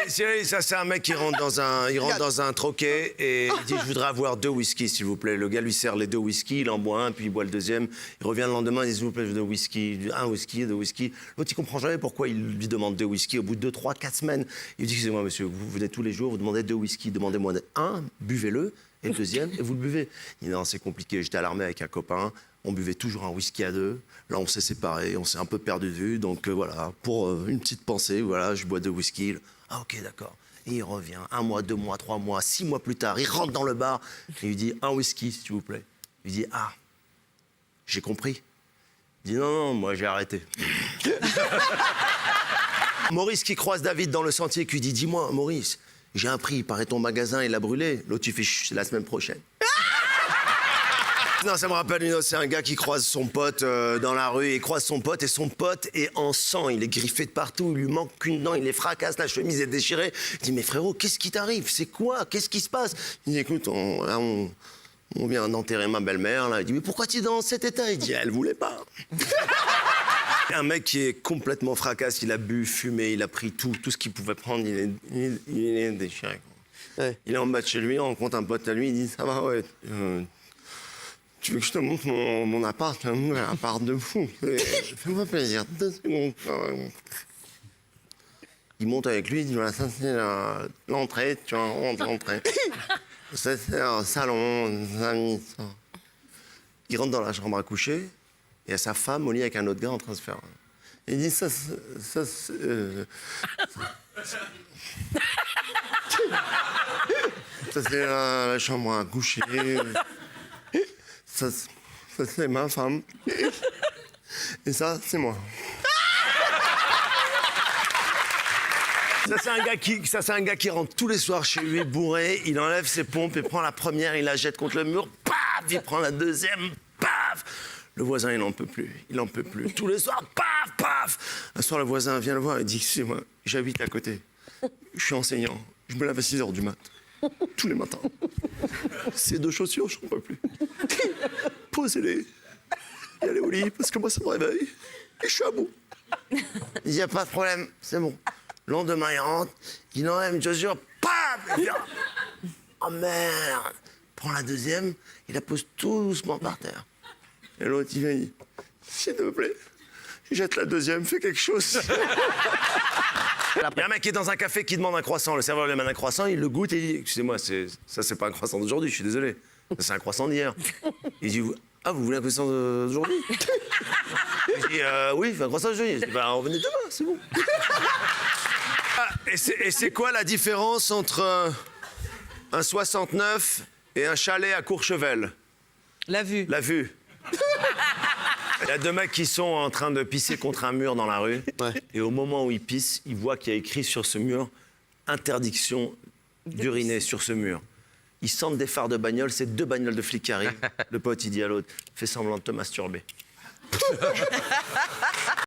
ça c'est un mec qui rentre dans un troquet et il dit je voudrais avoir 2 whisky s'il vous plaît. Le gars lui sert les 2 whisky, il en boit un puis il boit le deuxième. Il revient le lendemain, il dit s'il vous plaît 2 whisky, 1 whisky, 2 whisky. L'autre il comprend jamais pourquoi il lui demande 2 whisky au bout de 2, 3, 4 semaines. Il dit excusez-moi monsieur, vous venez tous les jours, vous demandez 2 whisky, demandez-moi un, buvez-le et le deuxième et vous le buvez. Il dit non c'est compliqué, j'étais à l'armée avec un copain. On buvait toujours un whisky à 2. Là, on s'est séparés, on s'est un peu perdu de vue. Donc voilà, pour une petite pensée, voilà, je bois 2 whisky. Ah ok, d'accord. Et il revient 1 mois, 2 mois, 3 mois, 6 mois plus tard. Il rentre dans le bar et il lui dit 1 whisky, s'il vous plaît. Il dit ah, j'ai compris. Il dit non, moi j'ai arrêté. Maurice qui croise David dans le sentier qui lui dit dis-moi, Maurice, j'ai un prix, il paraît ton magasin il a brûlé. L'autre il fait chut, c'est la semaine prochaine. Non, ça me rappelle une autre, c'est un gars qui croise son pote dans la rue, il croise son pote et son pote est en sang, il est griffé de partout, il lui manque qu'une dent, il les fracasse, la chemise est déchirée. Il dit mais frérot, qu'est-ce qui t'arrive? C'est quoi? Qu'est-ce qui se passe? Il dit écoute, on vient d'enterrer ma belle-mère là. Il dit mais pourquoi tu es dans cet état? Il dit elle voulait pas. Un mec qui est complètement fracasse, il a bu, fumé, il a pris tout ce qu'il pouvait prendre, il est déchiré. Ouais. Il est en bas de chez lui, on rencontre un pote à lui, il dit ça va ouais. Tu veux que je te montre mon appart, un appart de fou. Fais-moi plaisir, 2 secondes. Il monte avec lui, il dit voilà, ça c'est l'entrée, tu vois, on rentre l'entrée. Ça c'est un salon, des amis. Ça. Il rentre dans la chambre à coucher, et à sa femme au lit avec un autre gars en train de se faire. Il dit ça c'est la chambre à coucher. Ça c'est ma femme. Et ça, c'est moi. Ça, c'est un gars qui rentre tous les soirs chez lui, bourré. Il enlève ses pompes et prend la première, il la jette contre le mur. Paf! Il prend la deuxième. Paf! Le voisin, il n'en peut plus. Il n'en peut plus. Tous les soirs, paf! Paf! Un soir, le voisin vient le voir et dit excusez-moi, j'habite à côté. Je suis enseignant. Je me lève à 6 h du mat. Tous les matins. Ces 2 chaussures, je n'en peux plus. Posez-les. Et allez au lit, parce que moi, ça me réveille. Et je suis à bout. Il dit, y a pas de problème, c'est bon. Le lendemain, il rentre, il enlève une chaussure, paf! Oh merde! Il prend la deuxième, il la pose tout doucement par terre. Et l'autre, il vient, il dit, s'il te plaît, jette la deuxième, fais quelque chose. Il y a un mec qui est dans un café qui demande un croissant. Le serveur lui demande un croissant, il le goûte et il dit excusez-moi, ça c'est pas un croissant d'aujourd'hui, je suis désolé. C'est un croissant d'hier. Il dit ah, vous voulez un croissant d'aujourd'hui? Je dis oui, un croissant d'aujourd'hui. Je dis bah revenez demain, c'est bon. Et c'est quoi la différence entre un 69 et un chalet à Courchevel? La vue. La vue. Il y a 2 mecs qui sont en train de pisser contre un mur dans la rue. Ouais. Et au moment où ils pissent, ils voient qu'il y a écrit sur ce mur « Interdiction d'uriner sur ce mur ». Ils sentent des phares de bagnole, c'est 2 bagnoles de flics qui arrivent. Le pote, il dit à l'autre « Fais semblant de te masturber ».